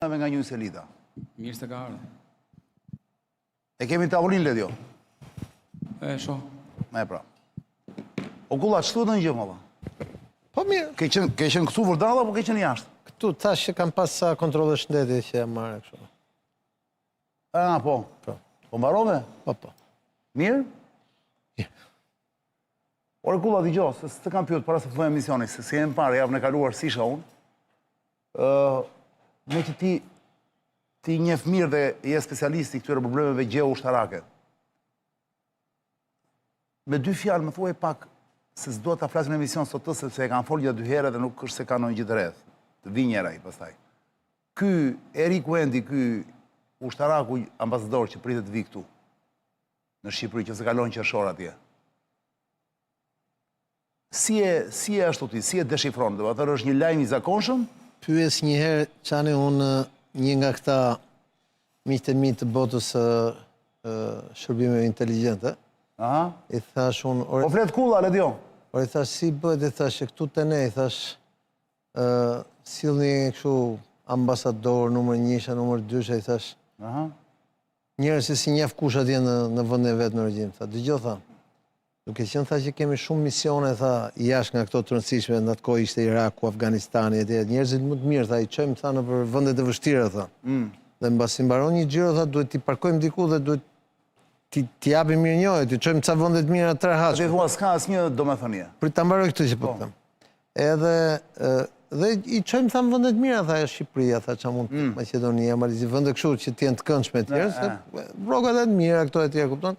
nga një selita. Mirë se ka ardhur. E kemi tavolinë ledjo. E shoh. Me pra. O kulla, ç'tu të në gjë, mëlla? Po mirë. Ke qenë këtu vërdalla, po ke qenë jashtë? Këtu, thash që kam pas sa kontrole shteti që jam marrë kështu. Po. Po mbarove? Po. Mirë? Mirë. Ore kulla, digjo, se të kam pyet para se fillojmë emisioni, se si e më parë, javën e kaluar si isha unë, me që ti njeh mirë dhe je specialist i këtyre problemeve gjeo-ushtarake. Me dy fjalë më thuaj pak se s'do ta flasim në emision sot të sepse e kanë folur ja dy herë dhe nuk është se kanë ndonjë gjë të re. Të vi njëra i pastaj. Ky Erik Wendi, ky ushtaraku ambasador që pritet të vi këtu në Shqipëri, që se kalon qershor atje. Si e ashtu ti, si e deshifron? Do të thotë është një lajm i zakonshëm? Pyes një herë çani unë një nga këta miqtë mi të botës shërbimeve inteligjente. Aha. I thash unë... Po flet kulla, Ledion. Por i thash, si bëhet, i thash, këtu të ne, i thash, sillni kështu ambasador, numër 1, numër 2, i thash, njerëz si njeh kush atje në vendin e vet në regjim. Tha, dëgjoj, tha. Duke qenë tha që kemi shumë misione, tha, jashtë nga këto të rëndësishme, në atë kohë ishte Iraku, Afganistani, njerëzit më të mirë, tha, i çojmë, tha, në për vendet e vështira, tha. Dhe mbasi mbaron një xhiro, tha, duhet t'i parkojmë diku dhe duhet t'i japim mirënjohje, t'i çojmë ca vende të mira të rehatshme. Ti thua s'ka asnjë domethënie. Për ta mbaroj këtë që po them. Edhe dhe i çojmë tha vende të mira, tha, Shqipëria, tha, ç'a mund Maqedonia, Malizi, vende kështu që të jenë të këndshme të tjerë, se rrogat e të mira këto e tjera, kupton?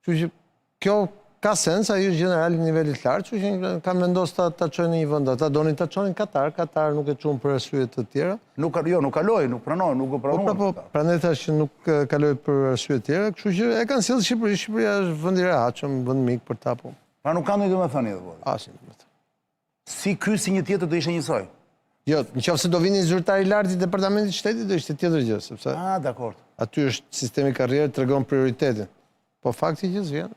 Kështu që kjo ka sens, ajo është general në nivelit lartë, që kam vendosur ta çojnë në një vend. Ata donin ta çonin Katar nuk e çon për arsye të tjera. Nuk kaloi, nuk pranoi, nuk e pranuan. Po, prandaj thash që nuk kaloi për arsye të tjera, kështu që e kanë sjellë Shqipëri. Shqipëria është vend i rehatshëm, vend mik për ta po. Pra nuk ka ndonjë domethënie apo? Asnjë domethënie. Si ky si një tjetër do ishte njësoj? Jo, nëse do vinin zyrtar i lartë i departamentit të shtetit do ishte tjetër gjë, sepse dakor. Aty është sistemi karrierë, tregon prioritetin. Po fakti që s'vjen.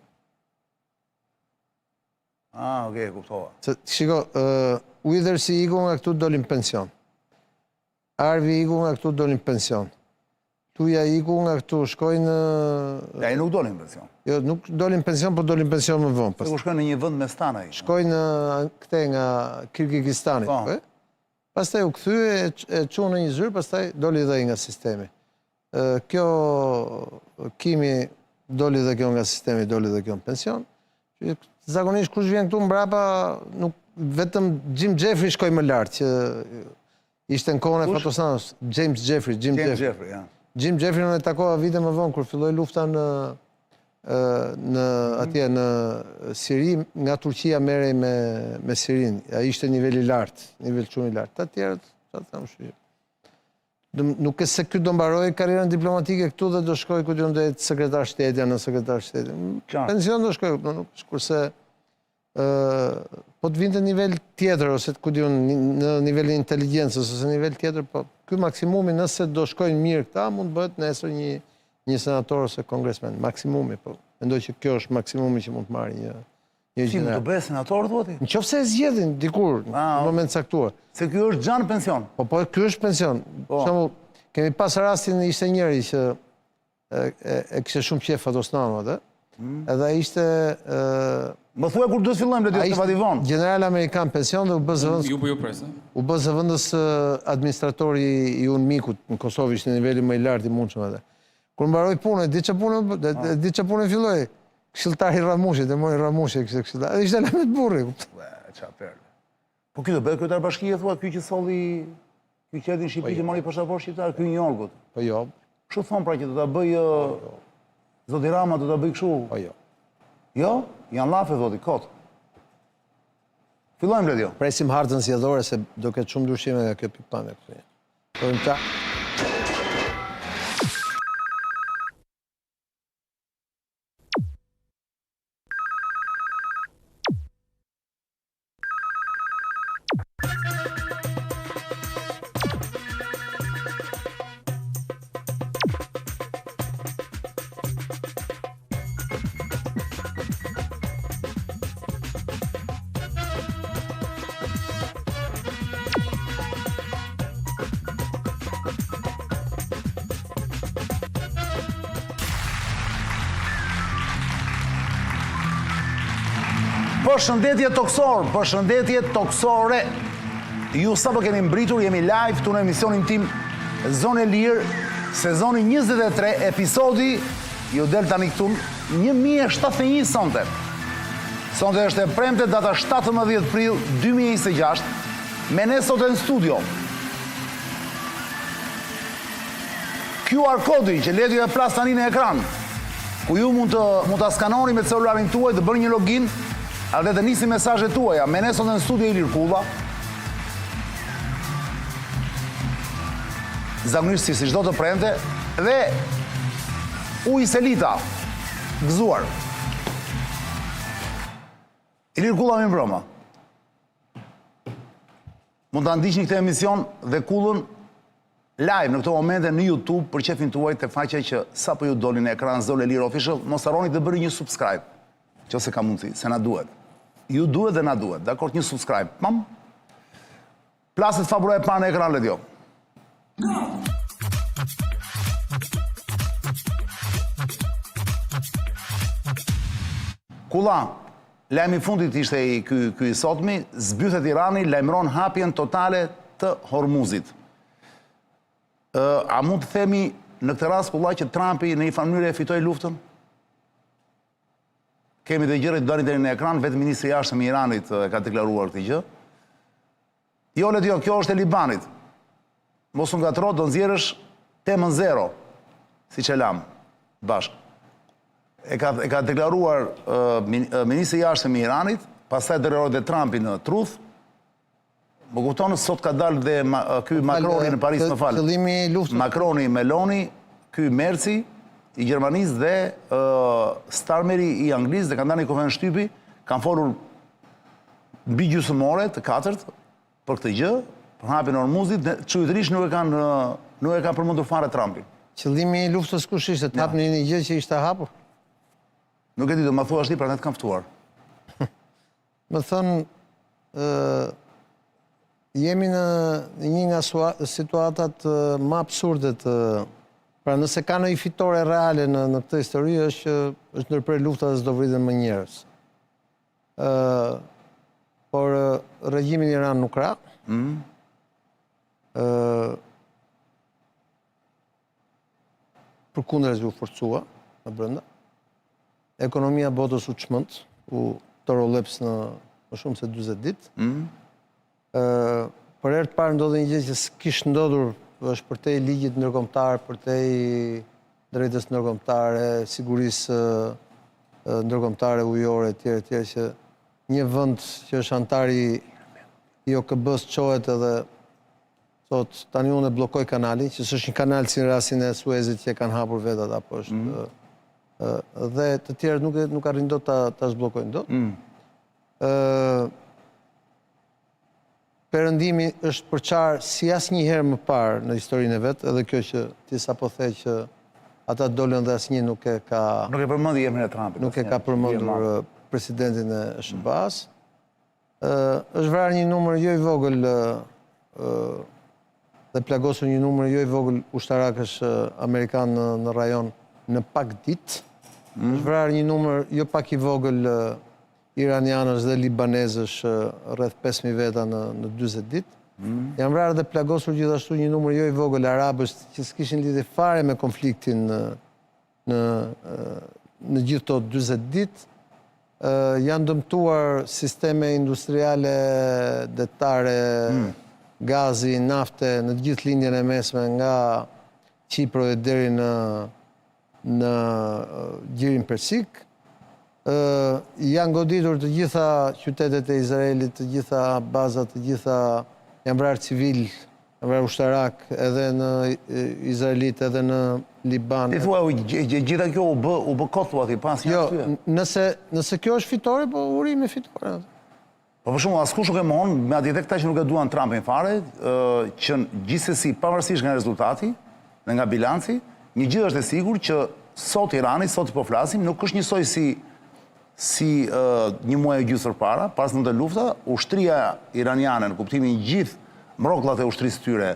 Okej, kuptova. Shiko, Wither si iku nga këtu dolin pension. Arvi iku nga këtu dolin pension. Tuja iku nga këtu shkojnë... Ja, i nuk dolin pension. Jo, nuk dolin pension, po dolin pension më vonë. Se ku shkojnë në një vend me stana i. Shkojnë këte nga Kirgizistanit. Pastaj u kthye, e çunë në një zyrë, pastaj doli dhe nga sistemi. Kjo Kimi doli dhe kjo nga sistemi, doli dhe kjo në pension. Zakonisht kush vjen këtu mbrapa, vetëm Jim Jeffrey shkoi më lart, që ishte në kohën e Fatosanos, James Jeffrey, ja. Jim Jeffrey unë e takova vite më vonë kur filloi lufta atje në Siri, nga Turqia merrej me Sirin. Ai ishte niveli lart, nivel shumë i lart. Të tjerët, çfarë them shih. Nuk e se ky do mbaroj karrierën diplomatike këtu dhe do shkoj ku do jetë sekretar shteti, në sekretar shteti. Pension do shkoj, nuk kurse po të vinte nivel tjetër ose ku diun në nivelin inteligjencës ose nivel tjetër, po ky maksimumi nëse do shkojnë mirë këta mund bëhet nesër një senator ose kongresmen, maksimumi, po mendoj që kjo është maksimumi që mund të marrë një Si mund të bëhet senator thotë? Nëse e zgjedhin dikur në moment caktuar. Se ky është xhan pension. Po ky është pension. Për shembull, kemi pas rastin ishte njëri që e kishte shumë qejf Fatosnano atë. Edhe ai ishte më thuaj kur do të fillojmë le të vadivon. General amerikan pension dhe u bë zëvendës. Ju presë. U bë zëvendës administratori i Unmikut në Kosovë, ishte në nivelin më i lartë i mundshëm atë. Kur mbaroi punën, di ç'a punë filloi. Këshilltari Ramushit, e mori Ramushi kështë këshilltari. Ishte lëmet burri. Qa perle. Po kjo do bëhet kryetar bashkie, thua, kjo që solli, kjo që edhin Shqipëri që mori pasaport shqiptar, kjo një orgut. Po jo. Kështu thonë pra që do të bëj, Zoti Rama do të bëj kështu. Po jo. Jo? Janë lafe, dhoti, kotë. Fillojmë, Ledio. Presim hartën zgjedhore se do ketë shumë ndryshime nga kjo pikpamje. Përshëndetje toksor, përshëndetje toksore. Ju sa po keni mbritur, jemi live tu në emisionin tim Zonë e Lirë, sezoni 23, episodi ju del tani këtu 1071 sonte. Sonte është e premte, data 17 prill 2026, me ne sot në studio. QR kodi që leti ju e plas tani në ekran, ku ju mund të skanoni me celularin tuaj të bërë një login, dhe të nisi mesazhet tuaja. Me ne sot në studio Ilir Kulla. Zakonisht si çdo të premte, dhe Uj Selita, gëzuar. Ilir Kulla mi mbrëma. Mund të ndiqni këtë emision dhe Kullën live në këto momente në YouTube për qefin tuaj të faqja që sa po ju doli në ekran Zonë e Lirë Official, mos harroni të bëni një subscribe, nëse ka mundësi, se na duhet. Ju duhet dhe na duhet, dakord, një subscribe. Mam. Plaset favora e parë në ekran le dio. Kulla, lajmi fundit ishte ky i sotmi, zbythet Irani lajmëron hapjen totale të Hormuzit. A mund të themi në këtë rast, Kulla, që Trumpi në një mënyrë e fitoi luftën? Kemi dhe gjërat dani deri në ekran, vetë ministri i jashtëm i Iranit ka deklaruar këtë gjë. Jo, le dio, kjo është e Libanit. Mos u ngatro, do nxjerrësh temën zero, siç e lam bashk. E ka deklaruar ministri i jashtëm i Iranit, pastaj deklaroi dhe Trumpi në Truth. Më kupton, sot ka dalë dhe ky Macroni në Paris, më fal. Qëllimi i luftës. Macroni, Meloni, ky Merci i Gjermanisë dhe Starmeri i Anglisë, dhe kanë dalë një konferencë shtypi, kanë folur mbi gjysmore të katërt për këtë gjë, për hapjen e Hormuzit, dhe çuditërisht nuk e kanë përmendur fare Trumpin. Qëllimi i luftës kush ishte? Të hapni një gjë që ishte hapur? Nuk e di, do ma thuash ti, prandaj të kam ftuar. Më thënë, jemi në një nga situatat më absurde të... Pra nëse ka në i fitore reale në këtë histori, është ndërprer lufta dhe s'do vriten më njerëz. Por regjimin Iran nuk ra. Përkundër u forcua në brenda. Ekonomia botës u çmend, u toroleps në më shumë se 40 ditë. Për herë të parë ndodhi një gjë që s'kishte ndodhur, është përtej ligjit ndërkombëtar, përtej drejtës ndërkombëtare, sigurisë ndërkombëtare ujore, etj, që një vend që është antar i OKB-s çohet edhe thot tani unë e bllokoj kanalin, që s'është një kanal si në rastin e Suezit që kanë hapur vetat, apo është dhe të tjerët nuk arrin dot ta zbllokojnë dot. Perëndimi është përqarë si asnjëherë më parë në historinë e vetë, edhe kjo që ti sapo the që ata dolën dhe asnjë nuk e ka... Nuk e përmendi emrin e Trumpit. Nuk e ka përmendur presidentin e SBA-s. Është vrarë një numër jo i vogël dhe plagosur një numër jo i vogël ushtarakësh amerikan në rajon në pak ditë. Është vrarë një numër jo pak i vogël iranianësh dhe libanezësh rreth 5.000 veta në 40 ditë. Janë vrarë dhe plagosur gjithashtu një numër jo i vogël arabësh që s'kishin lidhje fare me konfliktin në gjithë to 40 ditë. Janë dëmtuar sisteme industriale detare, gazi, nafte në të gjithë lindjen e mesme nga Qipro e deri në Gjirin Persik. Janë goditur të gjitha qytetet e Izraelit, të gjitha bazat, të gjitha janë vrarë civil, janë vrarë ushtarak edhe në Izraelit, edhe në Liban. Ti thua, gjitha kjo u bë kot thua ti, pas një arsye. Jo, nëse kjo është fitore, po urimi fitore. Po për shembull, askush nuk e mohon, me atë këta që nuk e duan Trumpin fare, që gjithsesi pavarësisht nga rezultati dhe nga bilanci, një gjë është e sigurt që sot Irani, sot po flasim, nuk është njësoj si një muaj e gjysër para, pas në të lufta, ushtria iraniane, në kuptimin gjithë mrokullat e ushtrisë tyre,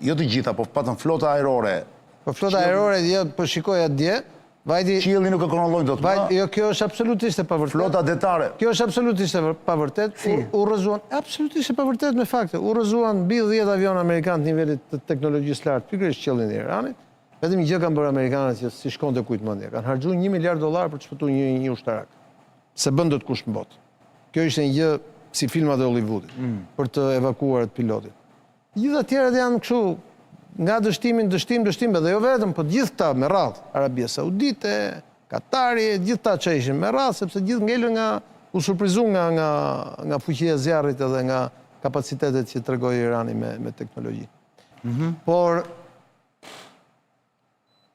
jo të gjitha, po patën flota aerore. Po flota aerore, po shikoj atje, Vajti, Qielli nuk e kontrollojnë dot. jo, kjo është absolutisht e pavërtet. Flota detare. Kjo është absolutisht e pavërtet. U rrëzuan, absolutisht e pavërtet me fakte. U rrëzuan mbi 10 avion amerikanë të nivelit të teknologjisë lartë, pikërisht qiellin e Iranit. Vetëm një gjë kanë bërë amerikanët që si shkonte kujt mendje. Kanë harxuar $1 miliard për të shpëtuar një ushtarak. Se bën dot kush në botë. Kjo ishte një gjë si filmat e Hollywoodit për të evakuar pilotin. Gjithë tjerët janë kështu nga dështim, edhe jo vetëm, po gjithë ta me radhë, Arabia Saudite, Katari, gjithë ta që ishin me radhë, sepse gjithë ngelën u surprizu nga fuqia e zjarrit edhe nga kapacitetet që tregoi Irani me teknologji. Por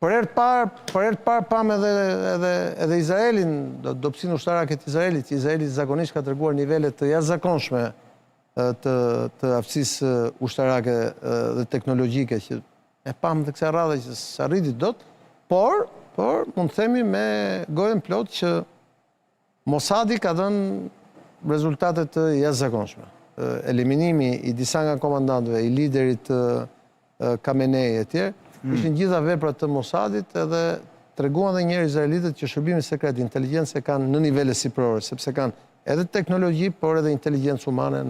për herë të parë pam edhe Izraelin, dobësinë ushtarake të Izraelit, që Izraeli zakonisht ka treguar nivele të jashtëzakonshme të aftësisë ushtarake dhe teknologjike që e pam të kësaj radhe që s'arriti dot, por mund të themi me gojën plot që Mossadi ka dhënë rezultate të jashtëzakonshme. Eliminimi i disa nga komandantëve, i liderit Khamenei e tjerë, ishin gjitha veprat të Mossadit edhe treguan edhe njerëz izraelitët që shërbimi sekret, inteligjencë kanë në nivele siprore, sepse kanë edhe teknologji, por edhe inteligjencë umane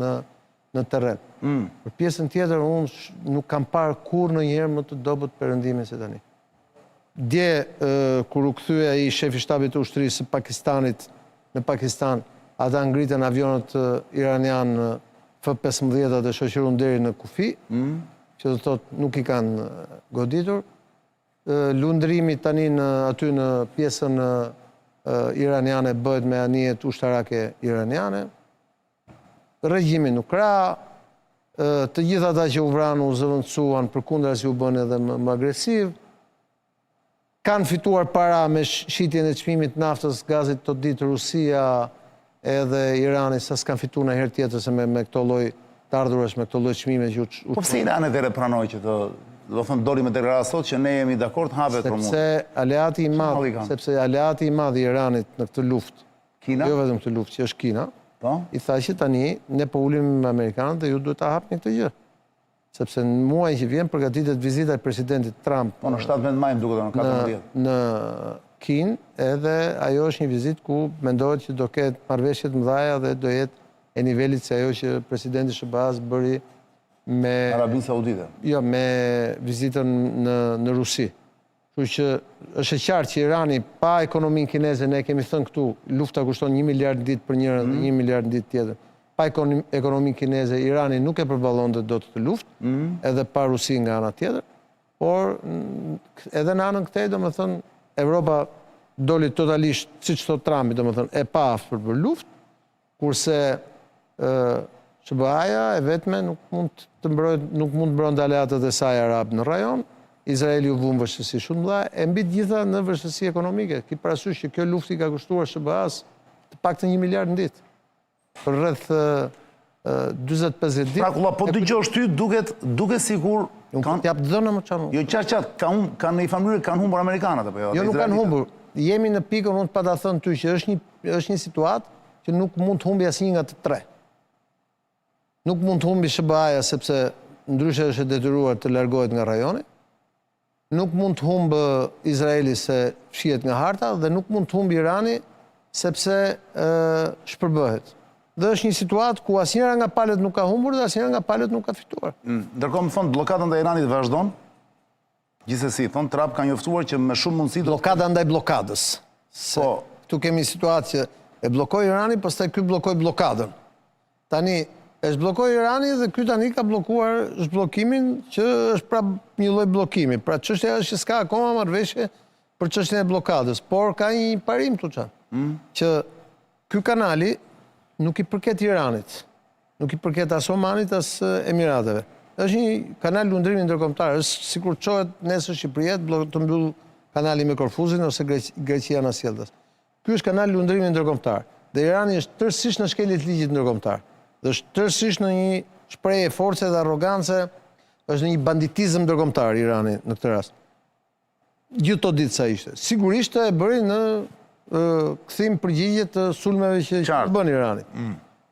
në terren. Për pjesën tjetër, unë nuk kam parë kur në njerë më të dobët perëndimin se tani. Dje, kur u kthye ai shefi shtabit të ushtrisë së Pakistanit në Pakistan, ata ngritën avionët iranian F-15 dhe shoqëruan deri në kufi, që do thotë nuk i kanë goditur. Lundrimi tani aty në pjesën iraniane bëhet me anijet ushtarake iraniane. Regjimi nuk ra, të gjithë ata që u vranë u zëvendësuan përkundër se u bën edhe më agresiv. Kanë fituar para me shitjen e çmimit naftës, gazit tot ditë Rusia edhe Irani, sa s'kan fituar në herë tjetër se me këto lloj të ardhurës, me këto lloj çmime që u. Po pse Irani deri pranoi që do thonë doli me deklaratë sot që ne jemi dakord hapet për mua. Sepse aleati i madh i Iranit në këtë luftë, Kina? Jo vetëm këtë luftë, që është Kina, i tha që tani ne po ulim me amerikanët dhe ju duhet ta hapni këtë gjë. Sepse në muajin që vjen përgatitet vizita e presidentit Trump Po në 17 maj më duket në 14. Në Kinë, edhe ajo është një vizitë ku mendohet që do ketë marrëveshje të mëdha dhe do jetë e nivelit se ajo që presidenti Shëbaz bëri me Arabinë Saudite. Jo, me vizitën në Rusi. Kështu që është e qartë që Irani pa ekonominë kineze, ne kemi thënë këtu, lufta kushton 1 miliard ditë për njërin dhe 1 miliard ditë tjetër. Pa ekonominë kineze, Irani nuk e përballonte dot të luftë, edhe pa Rusi nga ana tjetër, por edhe në anën këtej, domethënë, Evropa doli totalisht, siç thot Trumpi, domethënë, e pa afër për luftë, kurse SBA-ja e vetme nuk mund të mbronte aleatët e saj arab në rajon. Izraeli u vënë vështirësi shumë mëdha, e mbi të gjitha në vështirësi ekonomike. Ki parasysh që kjo luftë ka kushtuar SBA-s të paktën 1 miliard në ditë. Për rreth 40-50 ditë. Prakulla, po dëgjosh ty duket sikur Nuk jap dhënë më çanu. Jo qartë, kanë në një familje kanë humbur amerikanët apo jo? Jo, nuk kanë humbur. Jemi në pikën unë pa ta thënë ty që është një situatë që nuk mund të humbi asnjë nga të tre. Nuk mund të humbi SBA-ja sepse ndryshe është e detyruar të largohet nga rajoni. Nuk mund të humbë Izraeli se fshihet nga harta dhe nuk mund të humbi Irani sepse shpërbëhet. Dhe është një situatë ku asnjëra nga palët nuk ka humbur dhe asnjëra nga palët nuk ka fituar. Ndërkohë më thonë blokada ndaj Iranit vazhdon. Gjithsesi, thonë Trump ka njoftuar që me shumë mundësi blokada ndaj blokadës. Po, këtu kemi situatë që e bllokoi Irani, pastaj ky bllokoi blokadën. Tani e zhbllokoi Irani dhe ky tani ka bllokuar zhbllokimin që është prapë një lloj bllokimi. Pra çështja është që s'ka akoma marrëveshje për çështjen e blokadës, por ka një parim këtu që ky kanali nuk i përket Iranit, nuk i përket as Omanit as Emirateve. Është një kanal lundrimi ndërkombëtar, është sikur çohet nesër Shqipëria të mbyll kanali me Korfuzin ose Greqia në Sjeldas. Ky është kanal lundrimi ndërkombëtar. Dhe Irani është tërësisht në shkeljet ligjit ndërkombëtar. Dhe është tërësisht në një shprehje force dhe arrogance, është në një banditizëm ndërkombëtar Irani në këtë rast. Gjithë to ditë sa ishte. Sigurisht e bëri në kthim përgjigje të sulmeve që bën Irani.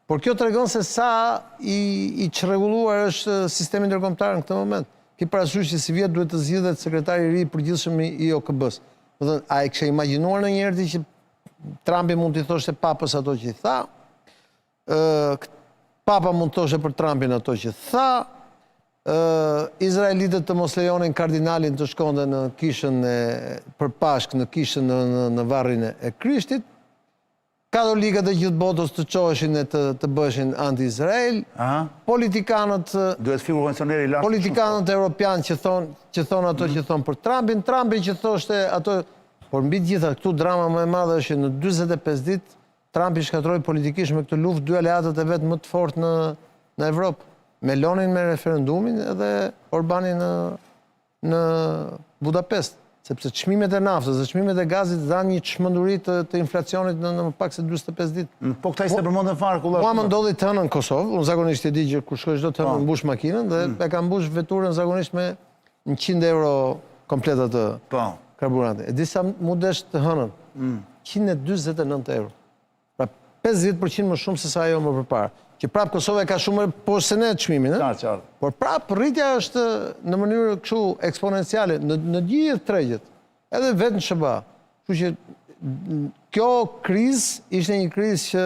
Por kjo tregon se sa i çrregulluar është sistemi ndërkombëtar në këtë moment. Ki parasysh që si vjet duhet të zgjidhet sekretari i ri i përgjithshëm i OKB-s. A e kështë imaginuar në njerëti që Trumpi mund t'i thoshte papës ato që i tha, papa mund të thoshe për Trumpin ato që tha, Izraelitët të mos lejonin kardinalin të shkonde në kishën për Pashk, në kishën në varrin e Krishtit, katolikët e gjithë botës të qoheshin e të bëshin anti-Izrael, politikanët duhet figur kondicioneri lartë. Politikanët europian që thonë ato që thonë për Trumpin, Trumpi që thoshte ato, por mbi gjitha këtu drama më e madhe është që në 45 ditë Trumpi shkatroi politikisht me këtë luftë dy aleatët e vet më të fortë në Evropë. Melonin me referendumin edhe Orbanin në Budapest. Sepse çmimet e naftës dhe çmimet e gazit dhanë një çmenduri të inflacionit në më pak se 45 ditë. Po këta ishte përmendën fare kullar. Mua më ndodhi të hënën në Kosovë, unë zakonisht e di që kur shkoj çdo të hënën mbush makinën dhe e kam mbush veturën zakonisht me 100 euro kompleta të karburanti. E di sa mu desh të hënën? 149 euro. Pra 50% më shumë se sa ajo më përpara. Që prapë Kosova ka shumë po se ne çmimin, Qartë. Por prapë rritja është në mënyrë kështu eksponenciale në gjithë tregjet, edhe vetë në SBA. Kështu që kjo krizë ishte një krizë që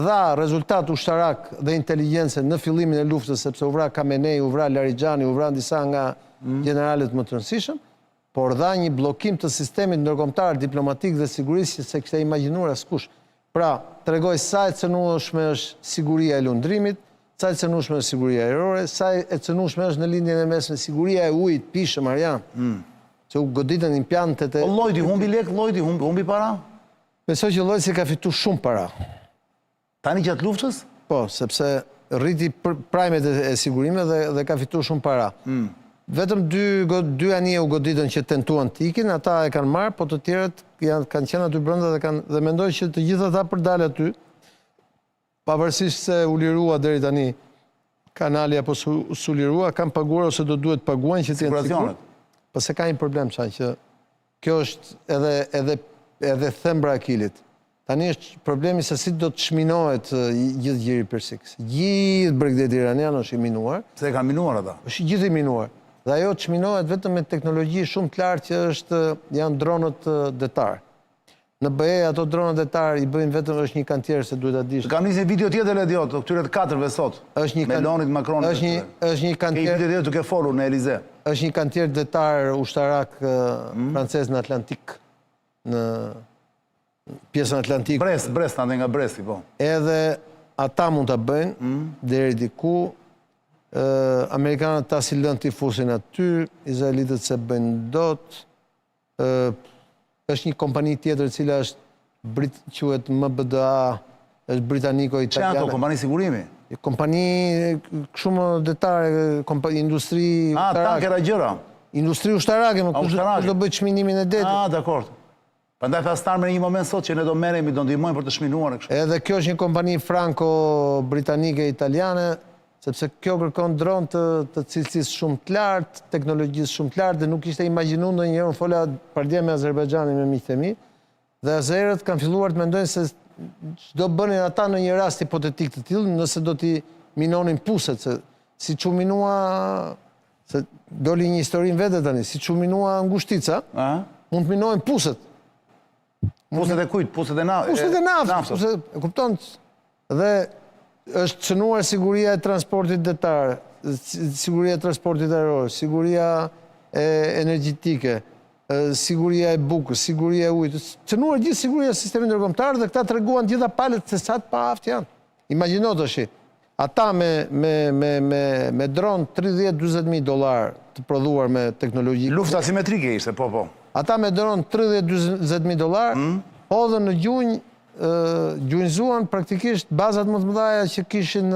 dha rezultat ushtarak dhe inteligjencë në fillimin e luftës, sepse u vra Khamenei, u vra Larijani, u vra disa nga generalet më të rëndësishëm, por dha një bllokim të sistemit ndërkombëtar diplomatik dhe sigurisë që se kishte imagjinuar askush. Pra, të regoj sa e cënueshme është siguria e lundrimit, sa e cënueshme është siguria aerore, sa e cënueshme është në lindjen e mesme siguria e ujit, pishë, Marian. Që u goditën impiantet e... Po Lloydi, humbi lek, Lloydi, humbi para? Besoj që Lloydi ka fitu shumë para. Tani gjatë luftës? Po, sepse rriti prajmet e sigurime dhe ka fitu shumë para. Vetëm dy anije u goditën që tentuan të ikin, ata e kanë marrë, po të tjerët kanë qenë aty brenda dhe mendoj që të gjithë ata për dalë aty, pavarësisht se u lirua deri tani kanali apo su lirua, kanë paguar ose do duhet paguajnë që të jenë sigur. Po se ka një problem që kjo është edhe thembra e Akilit. Tani është problemi se si do të çminohet gjithë gjiri Persikës. Gjithë bregdeti iranian është i minuar. Se e kanë minuar ata? Është gjithë i minuar. Dhe ajo çminohet vetëm me teknologji shumë të lartë që janë dronët detar. Në BE ato dronët detar i bëjnë vetëm është një kantier se duhet ta dish. Kam nisë video tjetër Lediot, këtyre të katërve sot. Melonit, Macronit. Është një kantier. Ke video duke folur në Elize. Është një kantier detar ushtarak francez në Atlantik, në pjesën Atlantik. Brest, ande nga Bresti, po. Edhe ata mund ta bëjnë deri diku. Amerikanët ta si lënë t'i fusin aty, izraelitët se bëjnë dot. Është një kompani tjetër cila është quhet MBDA, është britaniko-italiane. Çfarë ato kompani sigurimi? Kompani shumë detare, industri ushtarake. Tankera gjëra. Industri ushtarake, më kush do bëj çminimin e detit. Dakor. Prandaj pastar në një moment sot që ne do merremi, do ndihmojmë për të çminuar kështu. Edhe kjo është një kompani franco-britanike italiane, sepse kjo kërkon dron të cilësisë shumë të lartë, teknologjisë shumë të lartë, dhe nuk ishte imagjinu ndonjëherë, unë fola pardje me Azerbajxhanin me miqtë e mi, dhe azerët kanë filluar të mendojnë se do bënin ata në një rast hipotetik të tillë, nëse do t'i minonin puset, se si që minua, se doli një histori në vete tani, si që minua Ngushtica, mund të minojnë puset. Puset e kujt? Puset e naftës? Puset e naftës, e kupton, dhe është cënuar siguria e transportit detar, siguria e transportit aeror, siguria energjitike, siguria e bukës, siguria e ujit, cënuar gjithë siguria e sistemit ndërkombëtar dhe këta treguan gjitha palët se sa të pa aftë janë. Imagjino tash, ata me dron $30-40.000 të prodhuar me teknologji. Lufta asimetrike ishte, po. Ata me dron $30-40.000 hodhën në gjunjë, gjunjëzuan praktikisht bazat më të mëdha që kishin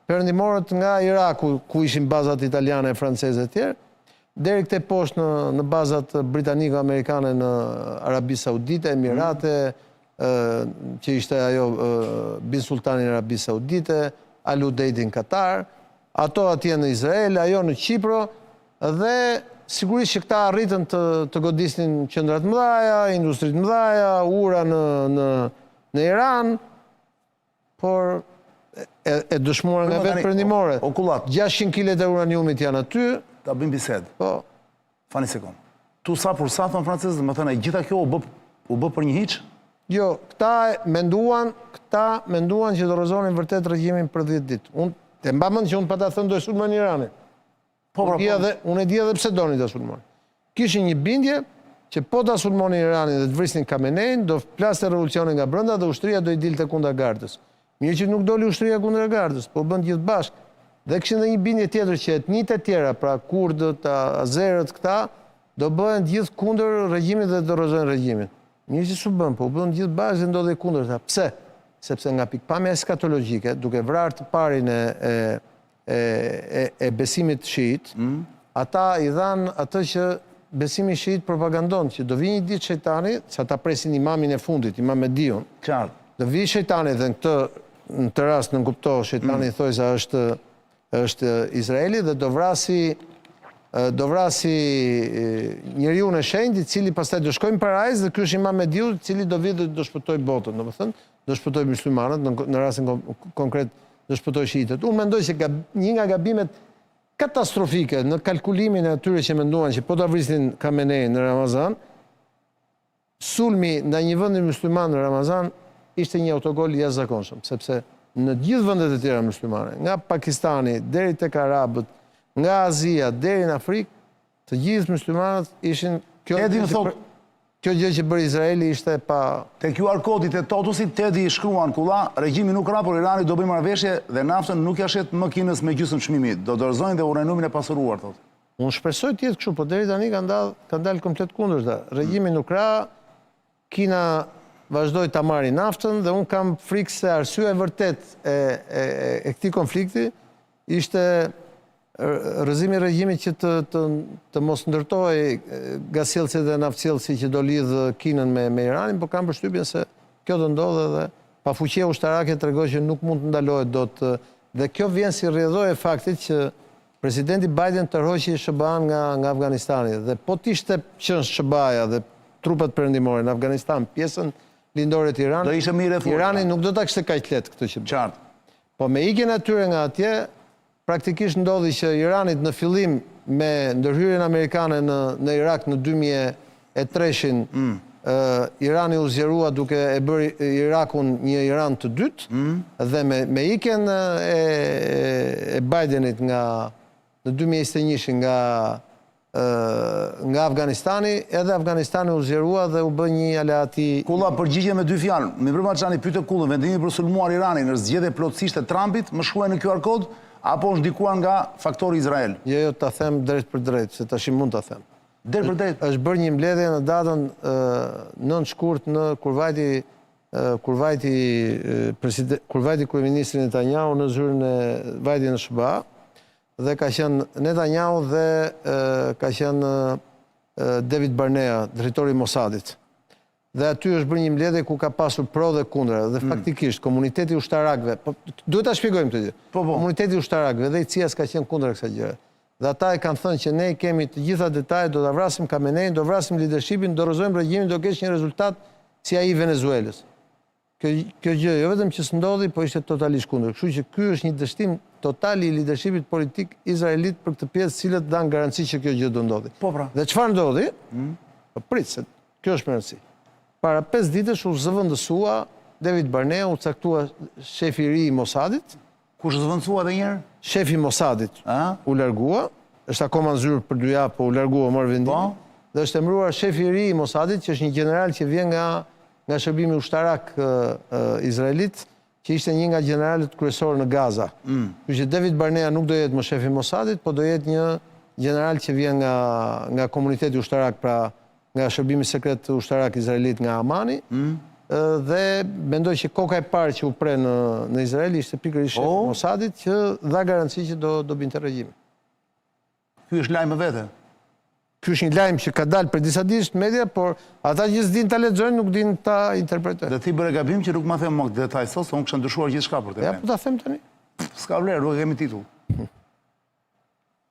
perëndimorët nga Iraku, ku ishin bazat italiane, franceze e tjerë, deri këtej poshtë në bazat britaniko-amerikane në Arabi Saudite, Emirate, që ishte ajo Bin Sultani në Arabi Saudite, Al Udeidi në Katar, ato atje në Izrael, ajo në Qipro, dhe sigurisht që këta arritën të godisnin qendrat mëdhaja, industrit mëdhaja, ura në Iran, por e dëshmuar nga vetë perëndimore. 600 kg të uraniumit janë aty. Ta bëjmë bisedë. Po. Fani sekond. Tu sa për sa thonë francezët, më thënë, gjitha kjo u bë për një hiç? Jo, këta menduan që dorëzonin vërtet regjimin për 10 ditë. Unë e mba mend që unë pa ta thënë do e sulmojnë Iranin. Unë e di edhe pse donin ta sulmojnë. Kishin një bindje që po ta sulmonin Iranin dhe të vrisnin Khamenein, do flaste revolucioni nga brenda dhe ushtria do i dilte kundër gardës. Mirë që nuk doli ushtria kundër gardës, po bën gjithë bashkë. Dhe kishin dhe një bindje tjetër që etnitë e tjera, pra kurdët, azerët, këta, do bëhen gjithë kundër regjimit dhe dorëzojnë regjimin. Mirë që s'u bën, po u bën gjithë bashkë dhe ndodhi kundër ta. Pse? Sepse nga pikpamja eskatologjike, duke vrarë të parin e besimit shiit, ata i dhanë atë që besimi shiit propagandon, që do vi një ditë shejtani, që ata presin imamin e fundit, imam Mediun, do vi shejtani dhe në të rast në kuptohë, shejtani thoi se është Izraeli dhe do vrasi njeriu në shenjtë, i cili pastaj do shkojnë parajs dhe ky është imam Mediu, i cili do vi dhe do shpëtoj botën, domethënë do shpëtoj muslimanët, në rastin konkret do shpëtoj shiitët. Unë mendoj se një nga gabimet katastrofike në kalkulimin e atyre që menduan që po ta vrisin Khamenein në Ramazan, sulmi ndaj një vendi musliman në Ramazan ishte një autogol i jashtëzakonshëm, sepse në gjithë vendet e tjera muslimane, nga Pakistani deri tek arabët, nga Azia deri në Afrikë, të gjithë muslimanët ishin kjo gjë që bëri Izraeli ishte pa... Te QR kodit e Totusit, Tedi i shkruan kulla, regjimi nuk ra, por Irani do bëjë marrëveshje dhe naftën nuk ja shet më Kinës me gjysmë çmimit. Do dorëzojnë dhe uranumin e pasuruar, thotë. Unë shpresoj të jetë kështu, po deri tani kanë dalë komplet kundërta. Regjimi nuk ra, Kina vazhdoi ta marrë naftën dhe unë kam frikë se arsyeja e vërtet e këtij konflikti ishte rrëzimi i regjimit që të mos ndërtohej gasjellësi dhe naftësjellësi që do lidh Kinën me Iranin, por kam përshtypjen se kjo do ndodhe dhe pafuqia ushtarake tregoj që nuk mund të ndalohet dot. Dhe kjo vjen si rrjedhojë e faktit që presidenti Biden tërhoqi SBA-n nga Afganistani dhe po t'ishte qenë SBA-ja dhe trupat perëndimore në Afganistan, pjesën lindore të Iranit, do ishte mirë e fortë. Irani nuk do ta kishte kaq lehtë këtë që. Qartë. Po me ikjen e tyre nga atje, praktikisht ndodhi që Iranit në fillim me ndërhyrjen amerikane në Irak në 2003-shin, Irani u zgjerua duke e bërë Irakun një Iran të dytë dhe me ikjen e Bidenit në 2021-shin nga Afganistani, edhe Afganistani u zgjerua dhe u bë një aleati... Kulla përgjigje me dy fjalë. Mirëmbrëma Çani pyete Kullën, vendimi për sulmuar Iranin në zgjedhje plotësisht e Trumpit, më shkruaj në QR kod, apo është ndikuar nga faktori Izrael? Jo, ta them drejt për drejt, se tash mund ta them. Drejt për drejt. Është bërë një mbledhje në datën 9 shkurt kur vajti kryeministri Netanyahu në zyrën e vajtjes në SBA dhe ka qenë Netanyahu dhe ka qenë David Barnea, drejtori i Mossadit. Dhe aty është bërë një mbledhje ku ka pasur pro dhe kundra, dhe faktikisht komuniteti ushtarakëve, duhet ta shpjegojmë këtë gjë. Komuniteti ushtarakëve dhe i CIA-s ka qenë kundër kësaj gjëre. Dhe ata e kanë thënë që ne kemi të gjitha detajet, do ta vrasim Khamenein, do vrasim leadershipin, do dorëzojmë regjimin, do kesh një rezultat si ai i Venezuelës. Kjo gjë jo vetëm që s'ndodhi, po ishte totalisht kundër. Kështu që ky është një dështim total i leadershipit politik izraelit për këtë pjesë, cilët dan garanci që kjo gjë do ndodhi. Po pra. Dhe çfarë ndodhi? Po prit, se kjo është më rëndësi. Para 5 ditësh u zëvendësua David Barnea, u caktua shefi i ri i Mossadit. Kush zëvendësua edhe një herë? Shefi i Mossadit u largua, është akoma në zyrë për 2 javë, po u largua, mor vendim. Dhe është emëruar shefi i ri i Mossadit, që është një general që vjen nga shërbimi ushtarak izraelit, që ishte një nga generalet kryesorë në Gaza. Kështu që David Barnea nuk do jetë më shefi i Mossadit, po do jetë një general që vjen nga komuniteti ushtarak, pra nga shërbimi sekret ushtarak izraelit nga Amani, dhe mendoj që koka e parë që u pre në Izrael ishte pikërisht shefi i Mossadit, që dha garanci që do binte regjimi. Ky është lajm vete. Ky është një lajm që ka dalë për disa ditë në media, por ata që s'din ta lexojnë nuk din ta interpretojnë. Dhe ti bëre gabim që nuk ma them më këtë detaj sot, se unë kisha ndryshuar gjithçka për të. Ja, po ta them tani. S'ka vlerë, nuk e kemi titull.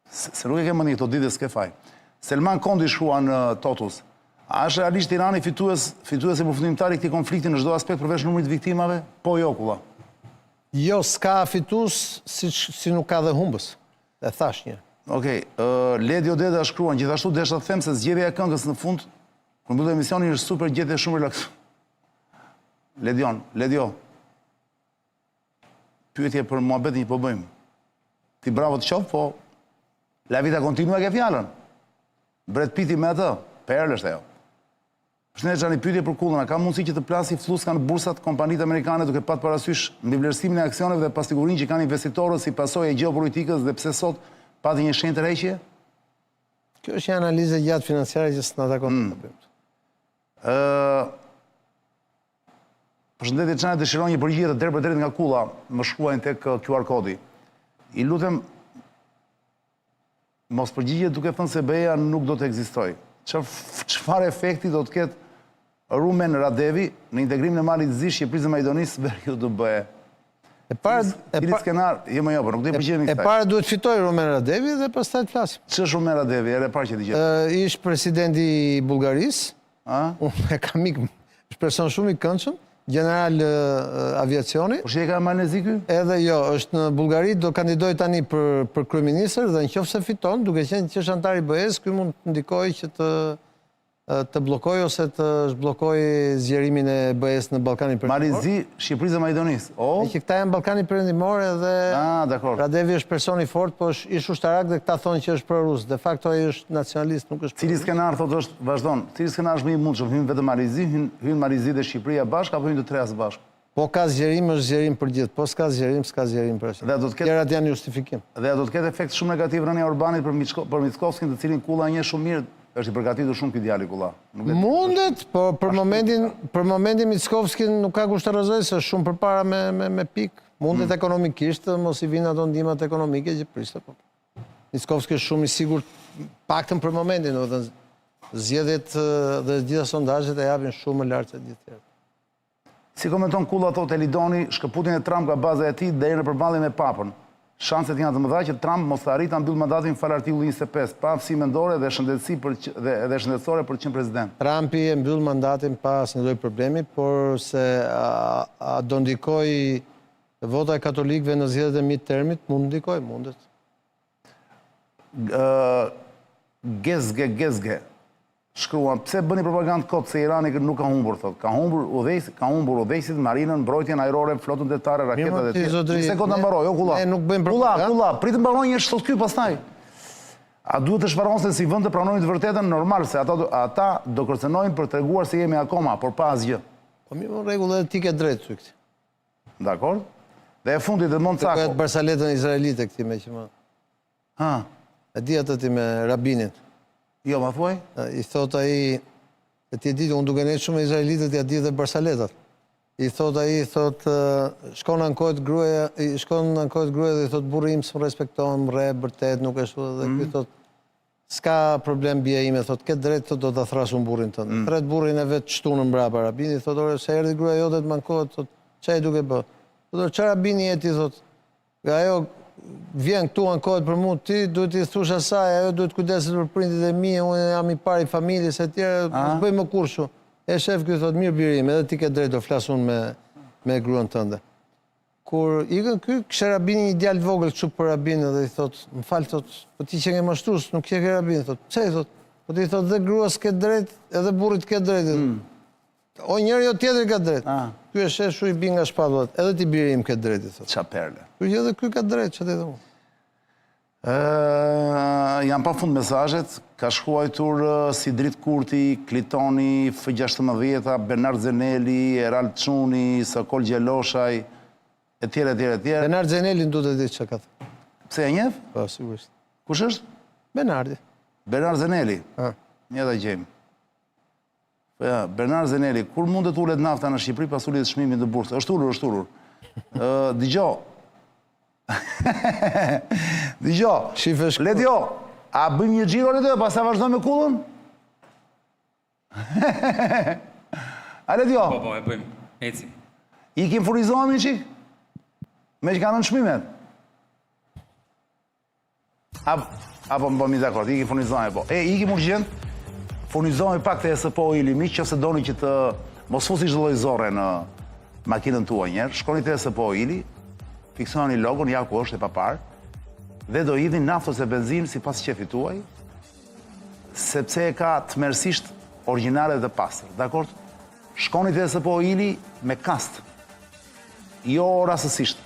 Se nuk e kemi një këto ditë s'ke faj. Selman Kondi shkrua në Totus. A është realisht Irani fitues i përfundimtar i këtij konflikti në çdo aspekt përveç numrit viktimave? Po jo, kulla. Jo, s'ka fitues si nuk ka dhe humbës. E thash një. Okej, Ledi Odeda shkruan, gjithashtu desha të them se zgjedhja e këngës në fund, kur mbyllë emisionin është super gjetje shumë relaks. Ledio, pyetje për muhabetin që po bëjmë. Ti bravo të qoftë, po la vita continua ke fjalën. Brad Pitti me atë, perlë është ajo. Përshëndetje Xhani, pyetje për Kullën, a ka mundësi që të plasi fluska në bursat kompanitë amerikane duke pat parasysh mbi vlerësimin e aksioneve dhe pasigurinë që kanë investitorët si pasojë e gjeopolitikës dhe pse sot pati një shenjë tërheqje? Kjo është një analizë gjatë financiare që s'na takon të bëjmë. Përshëndetje Xhani, dëshiron një përgjigje të drejtë për drejtë nga Kulla, më shkruajnë tek QR kodi. I lutem mos përgjigje duke thënë se BE-ja nuk do të ekzistojë. Çfarë efekti do të ketë Rumen Radevi në integrimin e Malit Zi, Shqipërisë dhe Maqedonisë veriu të BE? E para duhet fitoj Rumen Radevi dhe pastaj të flasim. Ç'është Rumen Radevi? Ere parë që dëgjoj. Ish presidenti i Bullgarisë. Unë e kam mik, është person shumë i këndshëm, general aviacioni. Po që e ka Malnezi ky? Edhe jo, është në Bullgari, do kandidoj tani për kryeministër dhe nëse fiton, duke qenë që është antar i BE-s, ky mund të ndikojë që të blokoj ose të zhblokoj zgjerimin e BE-s në Ballkanin Perëndimor. Malnezi, Shqipërisë dhe Maqedonisë. E që këta janë Ballkani Perëndimor dhe Radevi është person i fortë, po është ish ushtarak dhe këta thonë që është prorus. De facto ai është nacionalist, nuk është. Cili skenar thotë është, vazhdon, cili skenar është më i mundshëm, hyn vetëm Malnezi, hyn Malnezi dhe Shqipëria bashkë apo hyn të treja së bashku? Po ka zgjerim, është zgjerim për gjithë. Po s'ka zgjerim, s'ka zgjerim për asnjë. Tjerat janë justifikim. Dhe do të ketë efekt shumë negativ rënia Orbanit për Mickovskin, të cilin Kulla njeh shumë mirë. Është i përgatitur shumë ky djali Kulla. Mundet, po për momentin Mickovskin nuk ka kusht të rrezojë se është shumë përpara me pikë. Mundet ekonomikisht, mos i vinë ato ndihmat ekonomike që priste. Mickovski është shumë i sigurt, paktën për momentin, domethënë zgjedhjet dhe gjitha sondazhet e japin shumë më lart se gjithë tjerë. Si komenton Kulla thotë Elidoni, shkëputjen e Trump nga baza e tij deri në përballje me Papën. Shanset janë të mëdha që Trump mos të arrit ta mbyll mandatin fal artikullit 25, pa aftësi mendore dhe shëndetësore për të qenë president. Trumpi e mbyll mandatin pa asnjë lloj problemi, por se a do ndikoj vota e katolikëve në zgjedhjet e midtermit, mund ndikoj, mundet. Gezge. Shkruan, pse bëni propagandë kot se Irani nuk ka humbur, thot. Ka humbur udhëheqësit, marinën, mbrojtjen ajrore, flotën tetare, raketat e tjera. Një sekondë mbaroj, jo Kulla. Ne nuk bëjmë propagandë. Kulla, pritë mbaroj një thot ky pastaj. A duhet të shparonsen si vend të pranojnë të vërtetën? Normal, se ata do kërcënojnë për treguar se jemi akoma, por pa asgjë. Po mirë, në rregull, edhe ti ke drejt ty këtë. Dakor? Dhe e fundit Edmond Cako. Të Barsaletën izraelite këti me që më. E di atë ti me rabinin. Jo, ma thuaj? I thot ai, e ti e ditë, unë duke nejtë shumë e izraelitët, ja di dhe Barsaletat. I thot ai, shkon në ankojt grueja dhe i thot burri im së më respekton, më re, bërtet, nuk e shu, dhe këj thot, s'ka problem bia ime, thot, këtë drejt, thot, do të thrasun burrin tënë. Tret burrin e vetë qëtu në mbrapa, rabini, thot, ore, se erdi grueja jote të mankohet, thot, qaj duke bë? Thot, që rabini e ti, thot, nga ajo, vjen këtu ankohet për mu, ti duhet i thush asaj, ajo duhet kujdeset për prindit e mi, unë jam i pari familjes e tjera, nuk bëj më kurshu. E shef kjo thot, mirë birim, edhe ti ke drejt do flasun me gruan tënde. Kur ikën ky, kështë rabini një djalë vogël kështu për rabinë dhe i thot, më falë, thot, po ti që nge mashtrus, nuk që ke rabinë, thot, pse i thot, po ti thot, dhe gruas ke drejt, edhe burrit ke drejt. O njëri o tjetëri ka drejt. Ky e sheshu i bi nga shpalluat, edhe ti birim ke drejt, i thot. Qa perle. Ky edhe ky ka drejt, që të edhe mu. Janë pa fund mesajet, ka shkuajtur Sidrit Kurti, Klitoni, F16, Bernard Zeneli, Erald Çuni, Sokol Gjeloshaj, e tjere. Bernard Zeneli në du të ditë që ka thë. Pse e njef? Po, sigurisht. Kush është? Bernardi. Bernard Zeneli? Një dhe gjejmë. Bernard Zeneli, kur mund të ullet nafta në Shqipëri pas ullit shmimit në bursë? është ullur. Digjo. Ledjo, a bëjmë një gjiro Ledjo, pas ta vazhdojmë me Kullën? A Ledjo? Po, e bëjmë. Eci. I kim furnizohemi një qik? Me që ka në shmimet? Apo më bëmi dakord, i kim furnizohemi, po. I kim urgjent? Furnizohemi pak të SPO ili miq, që se doni që të mos fusi çdo lloj zorre në makinën tuaj njerë, shkoni të SPO ili, fiksoni logon, ja ku është e papar, dhe do hidhin naftë ose benzinë sipas qefit tuaj, sepse e ka tmerësisht origjinale dhe pastër. Dakord? Shkoni te SPO Ili me kast. Jo rastësisht,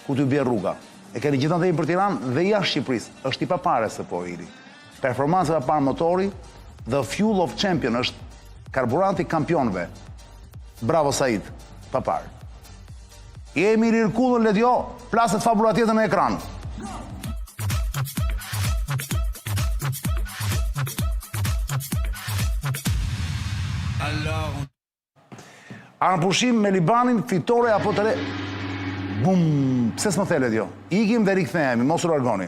ku t'ju bie rruga. E keni gjithandej për Tiranë dhe jashtë Shqipërisë. Është i papare SPO Ili. Performanca pa parë motori, the fuel of champion, është karburanti kampionëve. Bravo Said, pa parë. Jemi rirkullën Ledjo, plaset fabula tjetër në ekran. Arnë pushim me Libanin, fitore apo të re... Bum, pse s'më the Ledjo? Ikim dhe rikthehemi, mos u largoni.